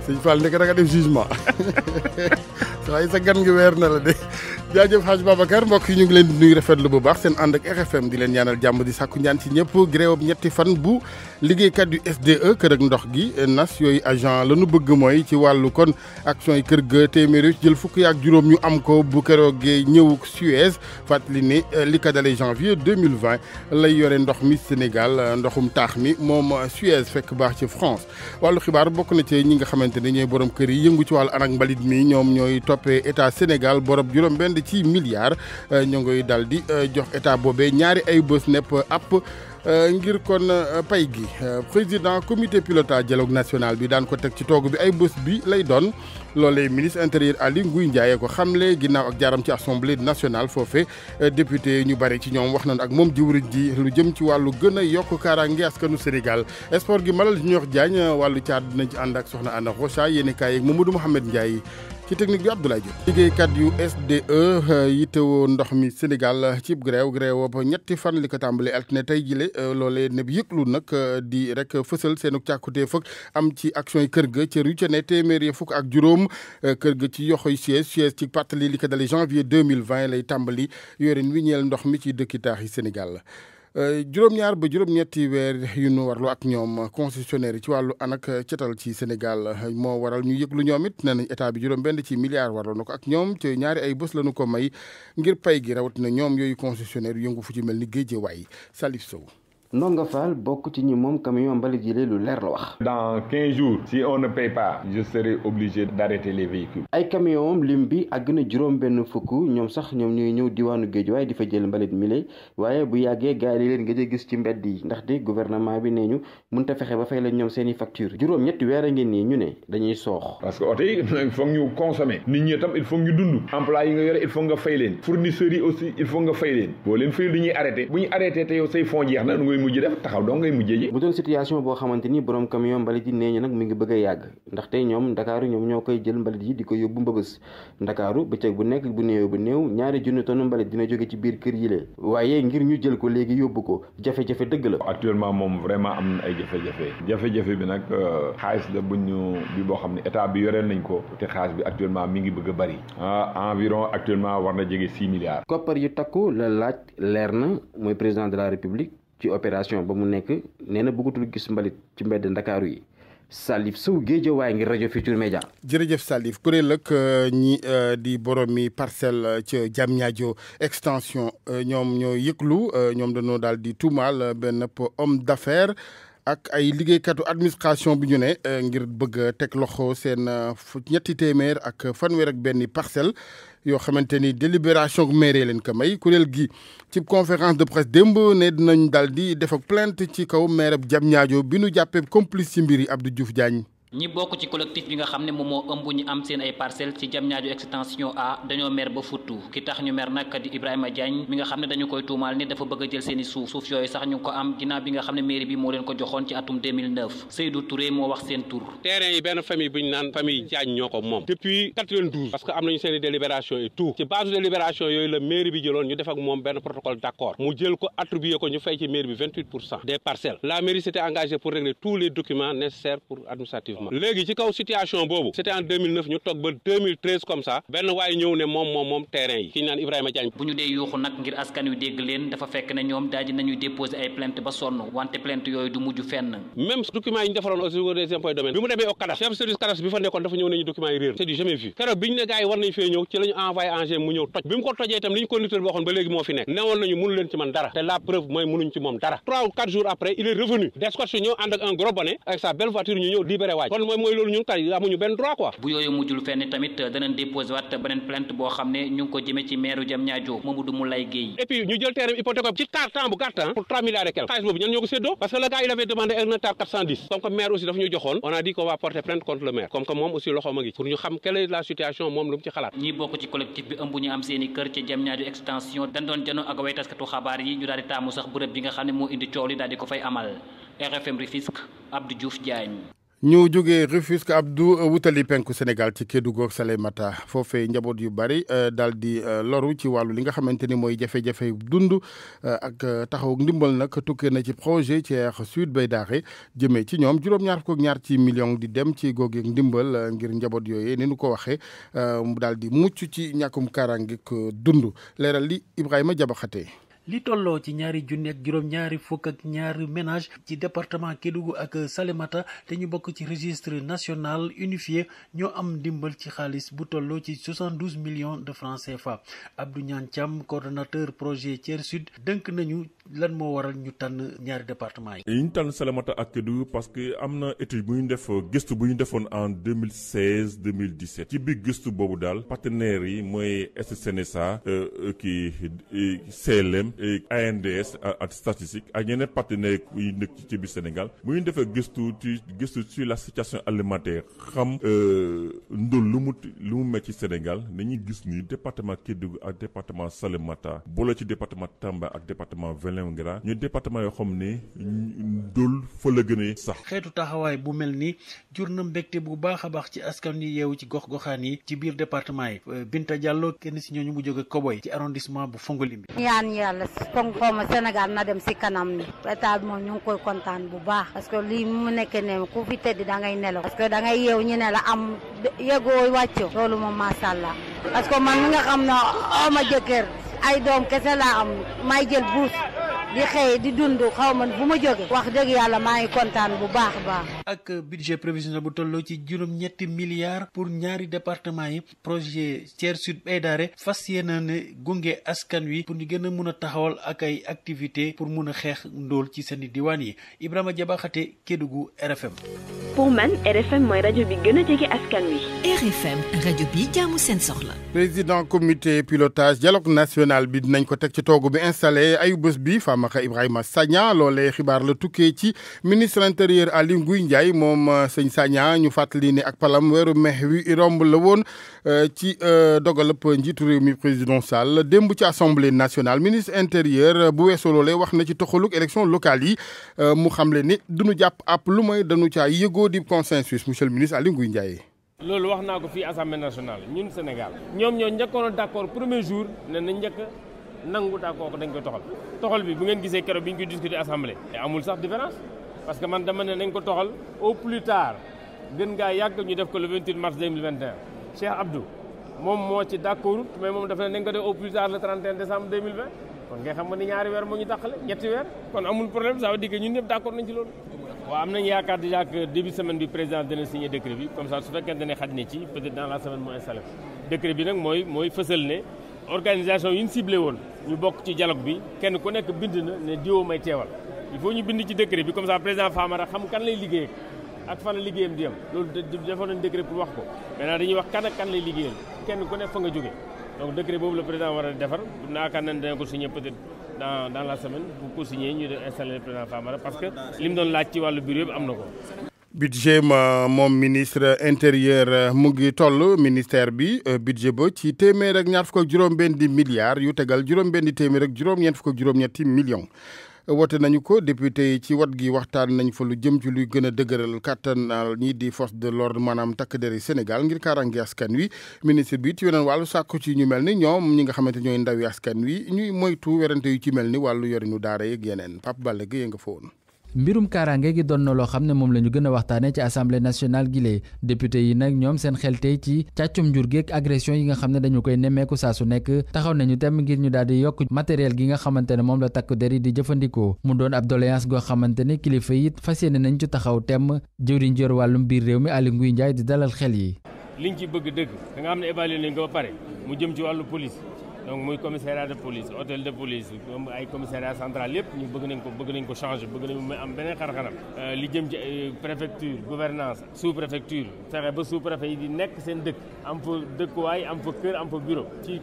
sëñ Fall ndeke da nga def jugement waaye sa gan ngi weer na la de jaajëf Hadj Babacar mbokk yi ñu ngi leen di nuyu rafetlu bu baax seen ànd ak RFM di leen ñaanal jàmm di sàkku ñaan ci ñëpp gréewam ñetti fan bu liggéeykat yu SDE kër ak ndox gi nas yooyu agent la ñu bëgg mooy ci wàllu kon action yi kër ga téeméeri jël fukki ak juróom ñu am ko bu keroogee ñëw Suez fàttali ne li ko dalee janvier 2020 lay yore ndox mi Sénégal ndoxum taax mi moom Suez fekk baax ci France wàllu xibaar bokk na ci ñi nga xamante ne ñooy borom kër yi yëngu ci wàllu anak mbalit mi ñoom ñooy toppee état Sénégal borom juróom-benn ci milliards ñoo ngoy dal di jox état boobee ñaari ay bés nepp app ngir kon pay gi président comité pilotage dialogue national bi daan ko teg ci toogu bi ay bés bi lay doon loolee ministre intérieur Aly Ngouille Ndiaye ko xamle ginnaaw ak jaaram ci assemblée nationale foofe député ñu bari ci ñoom wax nañ ak moom jiwriñ ji lu jëm ci wàllu gën a yokk kaaraange askanu Sénégal sport gi Malal Junior Diagne wàllu caat dinañ ci ànd ak soxna Anna Rocha yéeni kaay yeeg Mamadou Mouhamed Ndiaye ci technique bi Abdoulaye Diop liggéeykat yu SDE yittewoo ndox mi Sénégal cib grève ba ñetti fan li ko tàmbalee altine tey jile loolee ne bi yëglu nag di rek fësal seenu càkkutee fëkk am ci action yi kër ga ca rucene téeméeri fukk ak juróom kër ga ci yoxoy Suez ci pàttali li ko dalee janvier 2020 lay tàmbali yorin wi ñeel ndox mi ci dëkki taax yi Sénégal juróom-ñaar ba juróom-ñetti weer yu nu warlu ak ñoom concessionnaire yi ci wàllu anak cetal ci Sénégal moo waral ñu yëglu ñoom it nee nañ état bi juróom-benn ci milliards warlu na ko ak ñoom te ñaari ay bés la ñu ko may ngir pay gi rawatina ñoom yooyu concessionnaire yu yëngu fu ci mel ni Guédiawaye Salif Sow. Ndonga Fall bokk ci ñi moom camion mbalit yi lu leer la wax. Dans 15 jours si on ne paye pas je serai obligé d'arrêter les véhicules. ay camion lim bi àgg na juróom benn fukk ñoom sax ñoom ñooy ñëw diwaanu Guédiawaye di fa jël mbalit mile waaye bu yàggee gars yi leen nga gis ci mbedd yi ndaxte gouvernement bi nee ñu mënut a fexe ba fay leen ñoom seen i facture juróom ñetti weer a ngeen nii ñu ne dañuy soox. parce que oto yi il faut ñu consommer nit ñi tam il faut ñu dund emploi yi nga yore il faut nga fay leen fournisseurs yi aussi il faut nga fay leen boo leen fayul dañuy arrêté bu ñu arrêté te yow say fonds jeex na mujj def taxaw doo ngay mujjee ji. bu doon situation boo xamante ni borom camion mbalit yi nee ñu nag mi ngi bëgg a yàgg ndaxte ñoom Ndakaaru ñoom ñoo koy jël mbalit yi di ko yóbbu Mbëbës Ndakaaru bëccëg bu nekk bu néew ñaari junni tonne mbalit dina jóge ci biir kër yi la waaye ngir ñu jël ko léegi yóbbu ko jafe-jafe dëgg la. actuellement moom vraiment am na ay jafe-jafe bi nag xaalis la bu ñu bi boo xam ne état bi yoreel nañ ko te xaalis bi actuellement mi ngi bëgg a bari environ actuellement war na jege 6 milliards. koppar yu takku la laaj leer na mooy président de la république ci opération ba mu nekk nee na bëggatul gis mbalit ci mbedd Ndakaaru yi Salif Sow Guédiawaye ngir rajo Futurs Médias. jërëjëf Salif kuréel ak ñi di boromi parcelle ca Diamniadio extension ñoom ñoo yëglu ñoom dañoo daal di tuumaal benn homme d'affaires ak ay liggéeykatu administration bi ñu ne ngir bëgg a teg loxo seen ñetti téeméer ak fanweer ak benn parcelle yoo xamante ni délibération mairie leen ko may kuréel gi ci conférence de presse démb ne dinañ daal di def ak plainte ci kaw maire Diamniadio bi nu jàppee complice ci mbir yi Abdou Diouf Diagne. ñi bokk ci collectif bi nga xam ne moom moo ëmb ñu am seen ay parcelles ci Diamniadio extension A dañoo mer ba futtu ki tax ñu mer nag di Ibrahima Diagne mi nga xam ne dañu koy tuumaal ni dafa bëgg a jël seen i suuf yooyu sax ñu ngi ko am ginnaaw bi nga xam ne mairie bi moo leen ko joxoon ci atum 2009 Seydou Touré moo wax seen tur. terrain yi benn famille bu ñu naan famille Diagne ñoo ko moom depuis 92 parce que am nañu seen i délibération et tout ci base délibération yooyu la mairie bi jëloon ñu def ak moom benn protocole d'accord mu jël ko attribué ko ñu fay ci mairie bi 28% des parcelles la mairie s'était engagée pour régler tous les documents nécessaires pour administrativement léegi ci kaw situation boobu c'était en 2009 ñu toog ba 2013 comme ça benn waaye ñëw ne moom terrain yi ki ñu naan Ibrahima Diagne. bu ñu dee yuuxu nag ngir askan wi dégg leen dafa fekk ne ñoom daal di nañuy déposer ay plainte ba sonn wante plainte yooyu du mujj fenn. même documents yi ñu defaloon au niveau des impôts et domaines bi mu demee au cadastre chef service cadastre bi fa nekkoon dafa ñëw nañu documents yi réer c'est du jamais vu keroog bi ñu ne gars yi war nañu fee ñëw ci la ñu envoyé engin mu ñëw toj bi mu ko tojee itam li ñu conducteur bi waxoon ba léegi moo fi nekk newoon nañu mënu leen ci man dara te la preuve mooy mënuñ ci moom dara 3 ou 4 jours après il est revenu d'escorte ñëw ànd ak un gros bonnet avec sa belle voiture ñu ñëw libéré waaj kon mooy loolu ñun kay amuñu benn droit quoi. bu yooyu mujjul fenn tamit danañ déposé waat beneen plainte boo xam ne ñu ngi ko jëmee ci maire Diamniadio Mamadou Moulay Guèye. et puis ñu jël terrain hypothèque ci temps bu gàtt pour 3 milliards et quelques xaalis boobu ñan ñoo ko séddoo parce que le gars il avait demandé 1 hectare 410 comme que maire aussi dafa ñu joxoon on a dit qu'on va porter plainte contre le maire comme que moom aussi loxoom a ngi pour ñu xam quelle est la situation moom lu mu ci xalaat. ñi bokk ci collectif bi ëmb ñu am seen i kër ci Diamniadio extension dañ doon janoo ak way taskatu xabaar yi ñu daal di taamu sax bërëb bi nga xam ne moo indi coow li daal di ko fay amal RFM Rufisque Abdou Diouf Diagne. ñu jógee Rufisque Abdou wutali penku Sénégal ci Kédougou ak Salémata foofee njaboot yu bari daal di loru ci wàllu li nga xamante ni mooy jafe-jafe dund ak taxaw ndimbal nag tukkee na ci projet Thiers Sud Bay Daare jëmee ci ñoom juróom-ñaar fukk ak ñaar ci million di dem ci googeeg ndimbal ngir njaboot yooyee ni nu ko waxee mu daal di mucc ci ñàkkum kaaraange dund leeral li Ibrahima Jabaxate li tolloo ci ñaari junni ak juróom-ñaari fukk ak ñaari ménage ci département Kédougou ak Salémata te ñu bokk ci registre national unifié ñoo am ndimbal ci xaalis bu tolloo ci 72 millions de francs CFA. Abdou Niane Thiam coordonnateur projet Thiers Sud dënk nañu lan moo waral ñu tànn ñaari département yi. ñu tànn Salémata ak Kédougou parce que am na étude bu ñu def gëstu bu ñu defoon en 2016 2017 ci biir gëstu boobu daal partenaires yi mooy SCNSA kii CLM. ANDS ak statistique ak ñeneen partenaires yi nekk ci biir Sénégal bu ñu defee gëstu sur la situation alimentaire xam ndóol lu mu mel ci Sénégal dañuy gis ni département Kédougou ak département Salémata boole ci département Tamba ak département Vélingara ñu département yoo xam ne ndóol fa la gën a sax. xeetu taxawaay bu mel ni jur na mbégte bu baax a baax ci askan yi yeewu ci gox-goxaan yi ci biir département yi Binta Diallo kenn si ñooñu mu jóge Koboy ci arrondissement bu Fongolimbi. yàlla comme xawma Sénégal na dem si kanam ni état bi moom ñu ngi koy kontaan bu baax parce que lii mu nekk ne ku fi tëdd da ngay nelaw parce que da ngay yeew ñu ne la am yëgoo wàcco loolu moom masha Allah parce que man mi nga xam ne ama jëkkër ay doom kese laa am may jël buus di xëy di dund xaw ma bu ma jógee wax dëgg yàlla maa ngi kontaan bu baax a baax. ak budget prévisionnel bu tolloo ci juróom-ñetti milliards pour ñaari département yi projet Thiers Sud Bay Daare fas yéene ne gunge askan wi pour ñu gën a mun a taxawal ak ay activités pour mun a xeex ndóol ci seen i diwaan yi Ibrahima Jabaxate Kédougou RFM. pour man RFM mooy rajo bi gën a jege askan wi. RFM rajo bi jaamu seen soxla. président comité pilotage dialogue national bi dinañ ko teg ci toogu bi installé ayu bés bi Famaka Ibrahima Sagna loolee xibaar la tukkee ci ministre intérieur Aly Ngouille Ndiaye moom sëñ Sagna ñu fàttali ne ak palam weeru mai wi romb la woon ci dogalab njiitu réew mi président Sall démb ci assemblée nationale ministre intérieur bu weesoo loolee wax na ci toxaluk élection locale yi mu xamle ni duñu jàpp àpp lu may dañu caa yëgoo di consensus monsieur le ministre Aly Ngouille Ndiaye. loolu wax naa ko fii assemblée nationale ñun Sénégal ñoom ñoo njëkkoon a d'accord premier jour ne na njëkk nangu d'accord ko dañ koy toxal bi bu ngeen gisee keroog bi ñu koy discuter assemblée amul sax différence parce que man dama ne nañ ko toxal au plus tard gën ngaa yàgg ñu def ko le 28 mars 2021 Cheikh Abdou moom moo ci d'accord mais moom dafa ne nañ ko def au plus tard le 31 décembre 2020 kon ngay xam nga ni ñaari weer moo ñu tàqale ñetti weer kon amul problème ça veut dire que ñun ñëpp d'accord nañ ci loolu. waaw am nañu yaakaar déjà que début semaine bi président dina signer décret bi comme ça su fekkente ne xaj na ci peut-être dans la semaine moo installé décret bi nag mooy fësal ne organisation yi ñu ciblé woon ñu bokk ci dialogue bi kenn ku nekk bind na ne diwoo may teewal il faut ñu bind ci décret bi comme ça président Famara xam kan lay liggéey ak fan la liggéeyam di yem loolu defoon nañ décret pour wax ko maintenant dañuy wax kan ak kan lay liggéeyal kenn ku nekk fa nga jógee donc décret boobu le président war a defar naakaar nañ dana ko signer peut-être dans la semaine bu ko signer ñu def installer le président Famara parce que li mu doon laaj ci wàllu bureau bi am na ko. budget ma moom ministre intérieur mu ngi toll ministère bi budget ba ci téeméer ak ñaar fukk ak juróom-benn di milliards yu tegal juróom-benn téeméer ak juróom-ñeent fukk ak juróom-ñetti millions. wote nañu ko député yi ci wat gi waxtaan nañ fa lu jëm ci luy gën a dëgëral kàttanal ñii di force de l'ordre maanaam takk deri Sénégal ngir kaaraange askan wi ministre bi ci weneen wàllu sàkku ci ñu mel ni ñoom ñi nga xamante ñooy ndawi askan wi ñuy moytu werante yu ci mel ni wàllu yorinu daara yeeg yeneen Pape Balla Gueye nga fa woon. mbirum kaaraange gi doon na loo xam ne moom la ñu gën a waxtaanee ci assemblée nationale gi lee député yi nag ñoom seen xel tey ci càccum njur gi ak agression yi nga xam ne dañu koy nemmeeku saa su nekk taxaw nañu tem ngir ñu daal di yokk matériel gi nga xamante ne moom la takk der yi di jëfandikoo mu doon ab doléance goo xamante ne kilifa yi fas yéene nañ ci taxaw tem jëwriñ jor wàllum biir réew mi Aly Ngouille Ndiaye di dalal xel yi. liñ ci bëgg dëgg da nga xam ne évalué nañ ko ba pare mu jëm ci wàllu police. donc muy commissariat de police hôtel de police ay commissariat central yëpp ñu bëgg nañ ko changer bëgg nañ am beneen xar-xaram li jëm ci préfecture gouvernance sous préfecture fexe ba sous préfet yi di nekk seen dëkk am fa dëkkuwaay am fa kër am fa bureau ci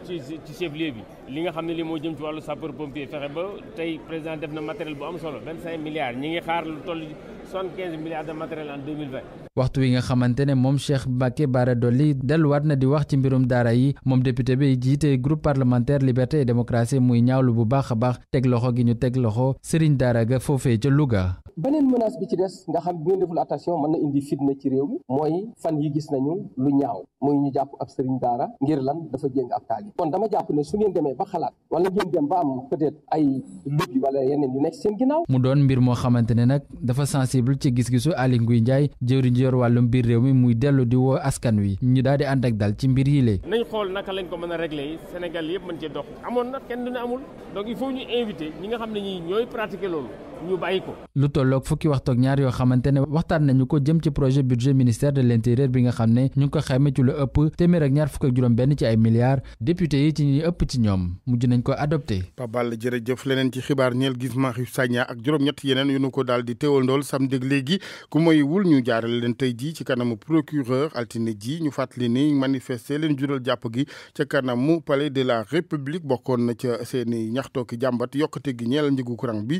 chef lieu bi li nga xam ne li moo jëm ci wàllu sapeur pompier fexe ba tey président def na matériel bu am solo 25 milliards ñi ngi xaar lu toll 75 milliards de matériel en 2020. waxtu wi nga xamante ne moom Cheikh Mbacké Bara Dolly delluwaat na di wax ci mbirum daara yi moom député bi jiite groupe parlementaire liberté et démocratie muy ñaawlu bu baax a baax teg loxo gi ñu teg loxo Serigne Daara ga foofee ca Louga. beneen menace bi ci des nga xam bu ngeen deful attention mën na indi fitna ci réew mi mooy fan yi gis nañu lu ñaaw muy ñu jàpp ab sëriñ daara ngir lan dafa jéng ab taali kon dama jàpp ne su ngeen demee ba xalaat wala ngeen dem ba am peut-être ay lobby wala yeneen yu nekk seen ginnaaw. mu doon mbir moo xamante ne nag dafa sensible ci gis-gisu Aly Ngouille Ndiaye jëwriñ ji yor wàllum biir réew mi muy dellu di woo askan wi ñu daal di ànd ak dal ci mbir yi lee nañ xool naka lañ ko mën a régler Sénégal yëpp mën cee dox amoon na kenn du ne amul donc il faut ñu inviter ñi nga xam ne ñi ñooy pratiquer loolu ñu bàyyi ko. lu tolloog fukki waxtu ak ñaar yoo xamante ne waxtaan nañu ko jëm ci projet budget ministère de l'intérieur bi nga xam ne ñu ngi ko xayma ci lu ëpp téeméer ak ñaar fukk ak juróom benn ci ay milliards député yi ci ñi ëpp ci ñoom mujj nañ ko adopté. Pape Balla jërëjëf leneen ci xibaar ñeel Guy Marius Sagna ak juróom-ñett yeneen yu nu ko daal di teewal ndool samedi léegi ku moy wul ñu jaarale leen tey jii ci kanamu procureur altine ji ñu fàttali ni manifester leen jural jàpp gi ca kanamu palais de la république bokkoon na ca seeni ñaxtoo ki jàmbat yokkute gi ñeel njëgu courant bi.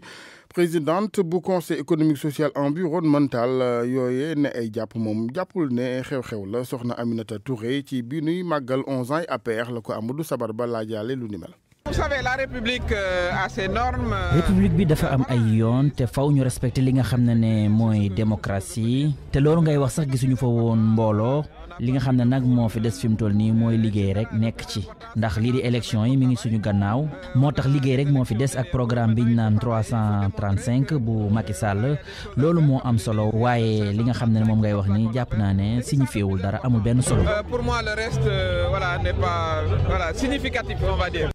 présidente bu conseil économique social environnemental yooye ne ay jàpp moom jàppul ne xew-xew la soxna Aminata Touré ci bi nuy màggal 11 ans APR la ko Amadou Sabar ba laajaale lu ni mel. Vous savez, la République a ses normes. République bi dafa am ay yoon te faw ñu respecter li nga xam ne mooy démocratie te loolu ngay wax sax gisuñu fa woon mbooloo li nga xam ne nag moo fi des fi mu toll nii mooy liggéey rek nekk ci ndax lii di élection yi mi ngi suñu gannaaw moo tax liggéey rek moo fi des ak programme biñ naan 335 bu Macky Sall loolu moo am solo waaye li nga xam ne moom ngay wax ni jàpp naa ne signifiewul dara amul benn solo. Pour moi le reste n'est pas significatif on va dire.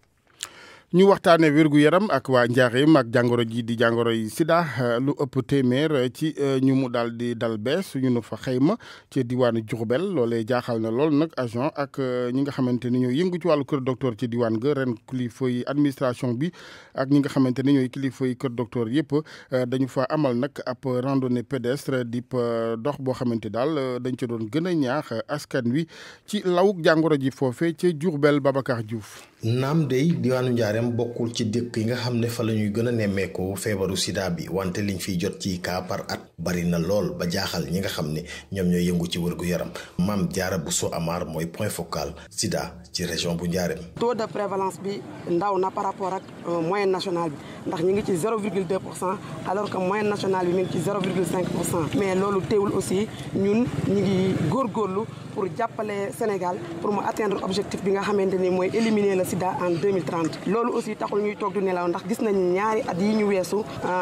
ñu waxtaanee wér-gu-yaram ak waa Njaareem ak jàngoro ji di jàngoro yi sida lu ëpp téeméer ci ñu mu daal di dal bees ñu nu fa xayma ci diwaanu Diourbel loolee jaaxal na lool nag agent ak ñi nga xamante ni ñooy yëngu ci wàllu kër docteur ci diwaan ga ren kilifa yi administration bi ak ñi nga xamante ni ñooy kilifa yi kër docteur yëpp dañu fa amal nag ab randonnée pédestre di dox boo xamante daal dañ ci doon gën a ñaax askan wi ci lawuk jàngoro ji foofee ca Diourbel. Babacar Diouf. naam dey diwaanu Njaareem bokkul ci dëkk yi nga xam ne fa la ñuy gën a nemmeeku feebaru sida bi wante liñ fiy jot ci cas par at bari na lool ba jaaxal ñi nga xam ne ñoom ñooy yëngu ci wërgu yaram Mame Diarra Bousso Amar mooy point focal sida ci région bu Njaareem. taux de prévalence bi ndaw na par rapport ak moyenne nationale bi ndax ñu ngi ci 0,2% alors que moyenne nationale bi mi ngi ci 0,5% mais loolu teewul aussi ñun ñu ngi góorgóorlu pour jàppale Sénégal pour mu atteindre objectif bi nga xamante ni mooy éliminer le sida en 2030 loolu aussi taxul ñuy toog du nelaw ndax gis nañu ñaari at yi ñu weesu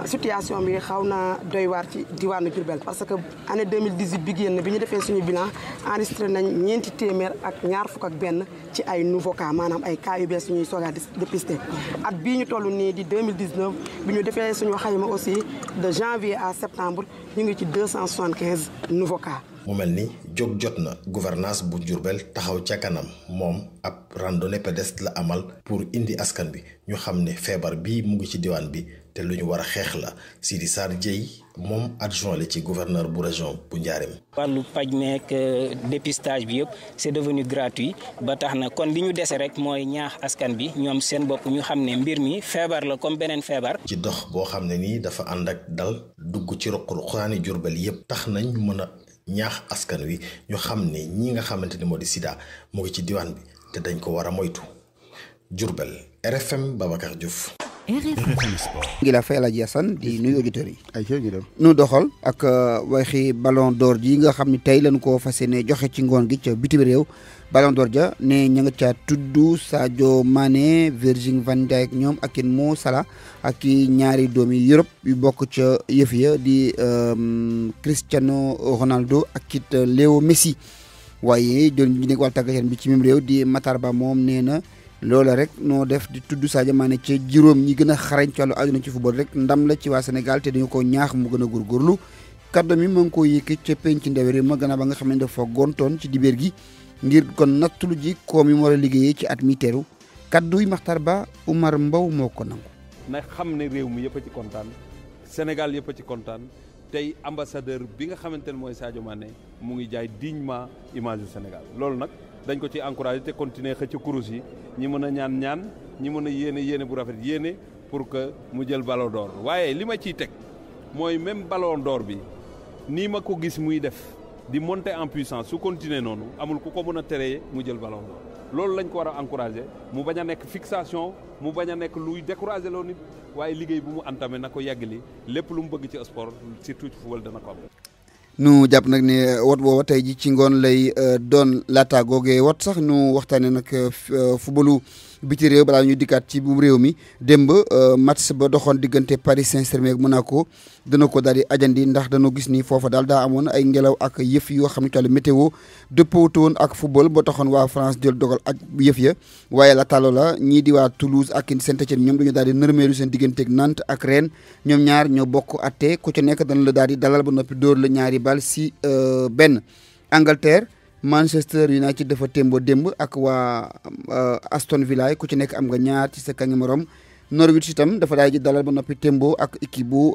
situation bi xaw na doy waar ci diwaanu Diourbel parce que année 2018 bi génn bi ñu defee suñu bilan enregistré nañ ñeenti téeméer ak ñaar fukk ak benn ci ay nouveaux cas maanaam ay cas yu bees yu ñuy soog a dépisté at bii ñu toll nii di 2019 bi ñu defee suñu xayma aussi de janvier à septembre ñu ngi ci 275 nouveaux cas. mu mel ni jóg jot na gouvernance bu Diourbel taxaw ca kanam moom ab randonnée pédestre la amal pour indi askan bi ñu xam ne feebar bii mu ngi ci diwaan bi te lu ñu war a xeex la Sidi Sarr Dieye moom adjoint la ci gouverneur bu région bu Njaareem. wàllu paj meek dépistage bi yëpp c'est devenu gratuit ba tax na kon li ñu dese rek mooy ñaax askan bi ñoom seen bopp ñu xam ne mbir mi feebar la comme beneen feebar. ci dox boo xam ne nii dafa ànd ak dal dugg ci ruq-ruqaani Diourbel yëpp tax nañ mën a ñaax askan wi ñu xam ne ñi nga xamante ni moo di sida mu ngi ci diwaan bi te dañ ko war a moytu. Diourbel RFM Babacar Diouf. ngi la fay Alaaji Assane di nuyu auditeurs yi. ay ñu dem nu doxal ak waxi ballon d'or ji nga xam ne tey lañu ko fas yéene joxe ci ngoon gi ca bitim réew ballon d'or ja ne ña nga caa tudd Sadio Mané Virgil van Dijk ñoom ak in Mo Salah ak i ñaari doomi Europe yu bokk ca yëf ya di Cristiano Ronaldo ak it Léo Messi waaye jël ñu nekk wàllu tàggat yaram bi ci même réew di Matar Ba moom nee na loola rek noo def di tudd Sadio Mané ca juróom ñi gën a xarañ ci wàllu àdduna ci football rek ndam la ci waa Sénégal te dañu ko ñaax mu gën a góorgóorlu kaddu mi ma ngi ko yëkki ca penc ndaw réew ma gannaaw ba nga xam ne dafa gontoon ci dibéer gi ngir kon nattulu ji koom yi mu war a liggéeyee ci at mi teru kaddu yi Matar Ba Oumar Mbow moo ko nangu. na xam ne réew mi yëpp a ci kontaan Sénégal yëpp a ci kontaan tey ambassadeur bi nga xamante ne mooy Sadio Mané mu ngi jaay dignement image du Sénégal loolu nag dañ ko ci encouragé te continuer xëcc kurus yi ñi mën a ñaan ñi mën a yéene bu rafet yéene pour que mu jël ballon d'or waaye li ma ciy teg mooy même ballon d'or bi nii ma ko gis muy def di monter en puissance su continuer noonu amul ku ko mën a teree mu jël ballon d'or loolu lañ ko war a encourager mu bañ a nekk fixation mu bañ a nekk luy décourager loo nit waaye liggéey bu mu entamé na ko yàggali lépp lu mu bëgg ci sport surtout ci football dana ko am. nu jàpp nag ne wot booba tey ji ci ngoon lay doon laata googee wot sax nu waxtaanee nag footballu biti réew balaa ñu dikkaat ci bu réew mi démb match ba doxoon diggante Paris Saint-Germain ak Monaco dana ko daal di ajandi ndax dañoo gis ni foofa daal daa amoon ay ngelaw ak yëf yoo xam ne ci wàllu météo dëppootu woon ak football ba taxoon waa France jël dogal ak yëf ya waaye laata loola ñii di waa Toulouse ak Saint-Étienne ñoom dañu daal di nërmeelu seen digganteeg Nantes ak Rennes ñoom ñaar ñoo bokk atte ku ci nekk dana la daal di dalal ba noppi dóor la ñaari bal si benn. Angleterre Manchester United dafa témboo démb ak waa Aston Villa ku ci nekk am nga ñaar ci sa kangi morom Norwich itam dafa daal di dalal ba noppi témboo ak équipe bu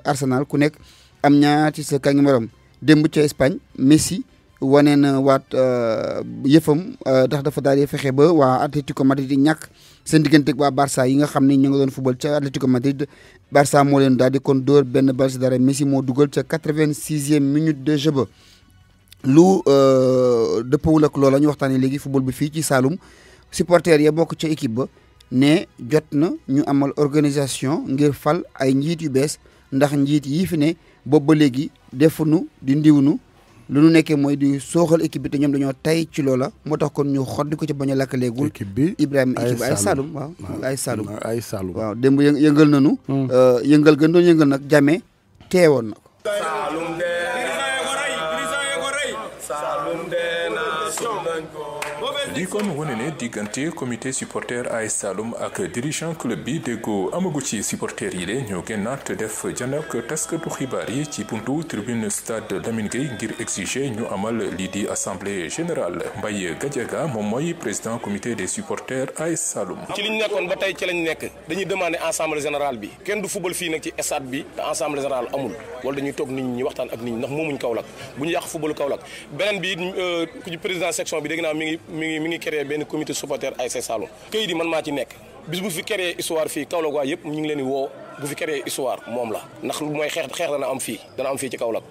Arsenal ku nekk am ñaar ci sa kangi morom démb ca Espagne Messi wane na waat yëfam ndax dafa daal di fexe ba waa Atlético Madrid di ñàkk seen digganteeg waa Barça yi nga xam ne ñu nga doon football ca Atlético Madrid Barça moo leen daal di kon dóor benn bal si dara Messi moo dugal ca 86e minute de jeu ba lu dëppawul ak loola ñu waxtaanee léegi football bi fii ci Saloum supporters ya bokk ca équipe ba ne jot na ñu amal organisation ngir fal ay njiit yu bees ndax njiit yii fi ne boobu ba léegi defunu di ndiwunu lu nu nekkee mooy di sooxal équipe bi te ñoom dañoo tay ci loola moo tax kon ñu xoddi ko ci bañ a lakkaleegul équipe bi Ibrahima équipe bi ay Saloum waaw ay Saloum ay Saloum waaw démb yëngal nañu yëngal gën doon yëngal nag Jame teewoon na ko lii kon wane ne diggante comité supporter AS Saloum ak dirigeant club bi déggoo amagu ci supporter yi le ñoo génnaat def janok taskatu xibaar yi ci buntu tribune stade Lamine Gueye ngir exiger ñu amal lii di assemblée générale Mbaye Gadiaga moom mooy président comité des supporters AS Saloum. ci li ñu nekkoon ba tey ci lañ nekk dañuy demander assemblée générale bi kenn du football fii nag ci stade bi te assemblée générale amul wala dañuy toog nit ñi waxtaan ak nit ñi ndax moomuñ Kaolack bu ñu yàq football Kaolack beneen bi ku ci président section bi dégg naa mi ngi créé benn comité supporter AS Saloum këyit yi man maa ci nekk bis bu fi créé histoire fii Kaolack waa yëpp ñu ngi leen di woo bu fi créé histoire moom la ndax lu mooy xeex dana am fii ci Kaolack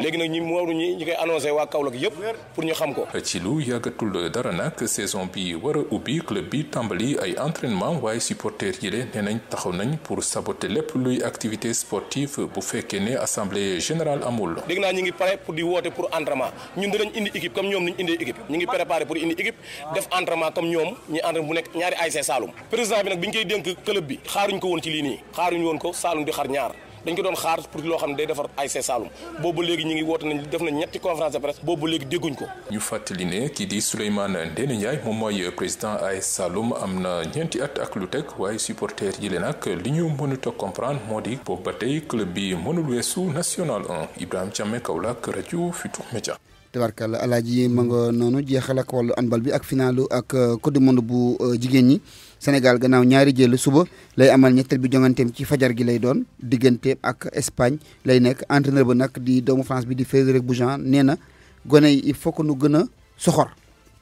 léegi nag ñi koy annoncé waa Kaolack yëpp pour ñu xam ko. ci lu yàggatul dara nag saison bi war a ubbi club bi tàmbali ay entraînement waaye supporters yi le nee nañ taxaw nañ pour saboter lépp luy activité sportive bu fekkee ne assemblée générale amul. dégg naa ñu ngi pare pour di woote pour entraînement ñun dinañ indi équipe comme ñoom niñ indee équipe ñu ngi préparé pour indi équipe def entraînement comme ñoom ñi entraînement bu nekk ñaari AS Saloum président bi nag bi ñu koy dénk club bi xaaruñ ko woon ci lii nii woon ko Saloum di xar ñaar dañ ko doon xaar pour loo xam ne day defar AS Saloum boobu léegi ñu ngi woote nañ def nañ ñetti conférence de presse boobu léegi dégguñ ko. ñu fàttali ne kii di Souleymane Ndéné Ndiaye moom mooy président AS Saloum am na ñeenti at ak lu teg waaye supporters yi le nag li ñu mënut a comprendre moo di boobu ba tey club bi mënul weesu national 1 Ibrahima Thiamé Kaolack rajo Futurs Médias. tabarkalla alaaji ma nga noonu jeexal ak wàllu handball bi ak finalu ak coupe du monde bu jigéen ñi Sénégal gannaaw ñaari jël suba lay amal ñetteel bi jonganteem ci fajar gi lay doon digganteem ak Espagne lay nekk entraîneur ba nag di doomu France bi di Frédéric Boujan nee na gone yi il faut que nu gën a soxor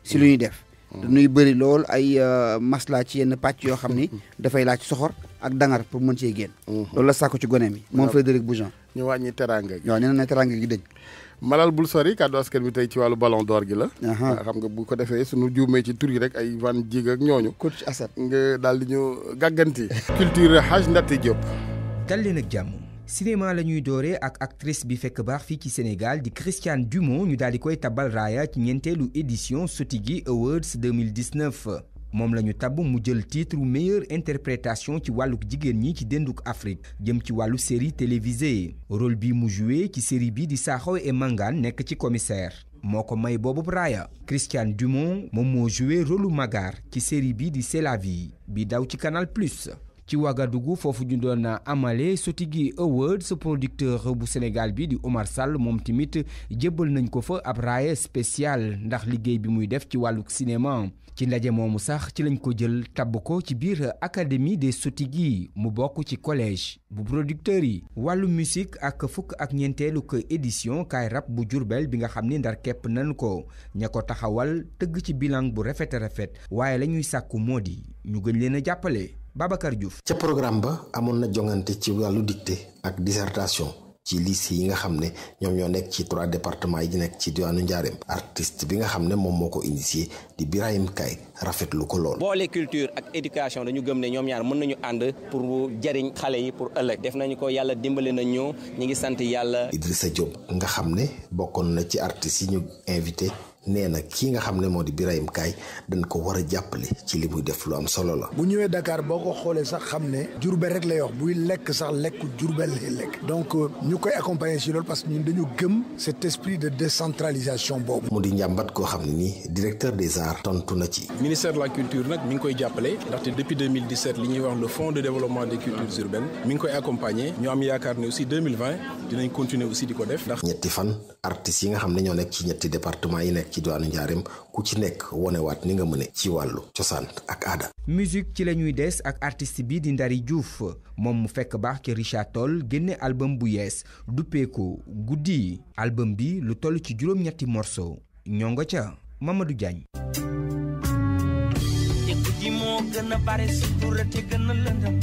si lu ñuy def dañuy bëri lool ay masla ci yenn pàcc yoo xam ni dafay laaj soxor ak dangar pour mën cee génn loolu la sàkku ci gone mi moom Frédéric Boujan ñu wàññi teranga gi waaw nee na teranga gi dëj Malal bul sori kàddu askan bi tey ci wàllu ballon d'or gi la. xam nga bu ko defee suñu juumee ci tur yi rek ay Van Dijk ak ñooñu. coach Assad nga daal di ñu gàgganti. culture Haj Ndate Diop. dal leen ak jàmm. cinéma la ñuy dooree ak actrice bi fekk baax fii ci Sénégal di Christiane Dumont ñu daal di koy tabal raaya ci ñeenteelu édition Sotigui Awards 2019. moom la ñu tabb mu jël titre meilleure interprétation ci wàllu jigéen ñi ci denduk Afrique jëm ci wàllu série télévisée rôle bi mu joué ci série bi di Sakho et Mangane nekk ci commissaire moo ko may boobu raaya Christiane Dumont moom moo joué rôlu Magar ci série bi di C'est la vie bi daw ci Canal+. ci Ouagadougou foofu ñu doon amale Sotigui Awards producteur bu Sénégal bi di Omar Sall moom tamit jébbal nañ ko fa ab raaya spécial ndax liggéey bi muy def ci wàllu cinéma ci ndaje moomu sax ci lañ ko jël tabb ko ci biir académie des Sotigui mu bokk ci collège bu producteurs yi wàllu musique ak fukk ak ñeenteelu ko édition kaay rap bu Jurbel bi nga xam ni ndar képp nañ ko ña ko taxawal tëgg ci bilan bu rafet a rafet waaye la ñuy sàkku moo di ñu gën leen a jàppale Babacar Diouf. ca programme ba amoon na jongante ci wàllu dictée ak dissertation ci lycée yi nga xam ne ñoom ñoo nekk ci 3 départements yi nekk ci diwaanu Njaareem artiste bi nga xam ne moom moo ko initié di Birahim Kay rafetlu ko lool. boole culture ak éducation dañu gëm ne ñoom ñaar mën nañu ànd pour jariñ xale yi pour ëllëg def nañu ko yàlla dimbali na ñu ngi sant yàlla. Idrissa Diop nga xam ne bokkoon na ci artistes yi ñu invité nee na kii nga xam ne moo di Birahim Kay dañ ko war a jàppale ci li muy def lu am solo la. bu ñëwee Dakar boo ko xoolee sax xam ne Jurbel rek lay wax buy lekk sax lekku Jurbel lay lekk donc ñu koy accompagner ci loolu parce que ñun dañu gëm cet esprit de décentralisation boobu. mu di njàmbat koo xam ne nii directeur des arts tontu na ci. ministère de la culture nag mi ngi koy jàppale ndaxte depuis 2017 li ñuy wax le fonds de développement des cultures urbaines mi ngi koy accompagner ñu am yaakaar ne aussi 2020 dinañ continuer aussi di ko def. ndax ñetti fan artistes yi nga xam ne ñoo nekk ci ñetti département yi nekk ci diwaanu Njaareem ku ci nekk wonewaat ni nga mëne ci wàllu cosaan ak aada. musique ci la ñuy des ak artiste bi di Ndari Diouf moom mu fekk baax ci Richard Toll génne album bu yees duppee ko guddi album bi lu toll ci juróom-ñetti morceau ñoo nga ca Mamadou Diagne. te guddi moo gën a bare sutura te gën a lëndëm.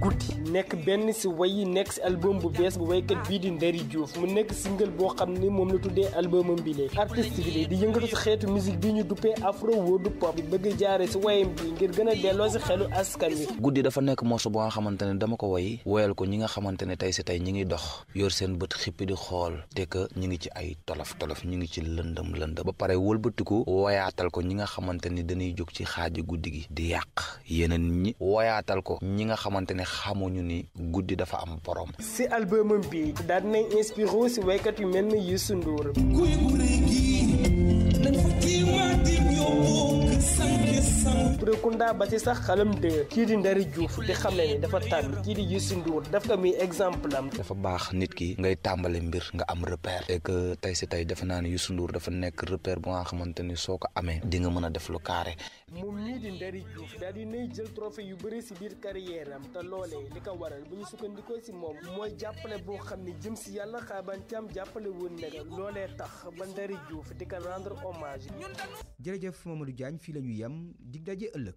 guddi nekk benn si way yi nekk si album bu bees bu waykat bii di Ndari Diouf mu nekk single boo xam ni moom la tuddee albumam bi lee artiste bi lee di yëngatu si xeetu musique bi ñu duppee afro world pop bi bëgg jaare si wayam bi ngir gën a delloo si xelu askan wi. guddi dafa nekk morceau boo nga xamante ne dama ko woyal ko ñi nga xamante ne tey si tey ñi ngi dox yor seen bët xippi di xool te que ñi ngi ci ay tolof ñi ngi ci lëndëm ba pare wëlbatiku woyaatal ko ñi nga xamante ni dañuy jóg ci xaaji guddi gi di yàq yeneen ñi woyaatal ko ñi nga xamante ne xamuñu ni guddi dafa am borom. si albumam bi daal dinañ inspiré si waykat yu mel ni Youssou Ndour. Kunda ba ci sax xalam de kii di Ndari Diouf di xam ne ni dafa tànn kii di Youssou Ndour daf ko muy exemple am. dafa baax nit ki ngay tàmbale mbir nga am repère. et que tey si tey defe naa ne Youssou Ndour dafa nekk repère bu nga xamante ni soo ko amee di nga mën a def lu carré. moom mii di Ndari Diouf daal di nay jël trophée yu bëri si biir carrière am te loolee li ko waral bu ñu sukkandikoo si moom mooy jàppale boo xam ne jëm si yàlla xaaban cam jàppale woon na loolee tax ba Ndari Diouf di ko rendre hommage. jërëjëf Mamadou Diagne fii la ñu yem dig daje ëllëg.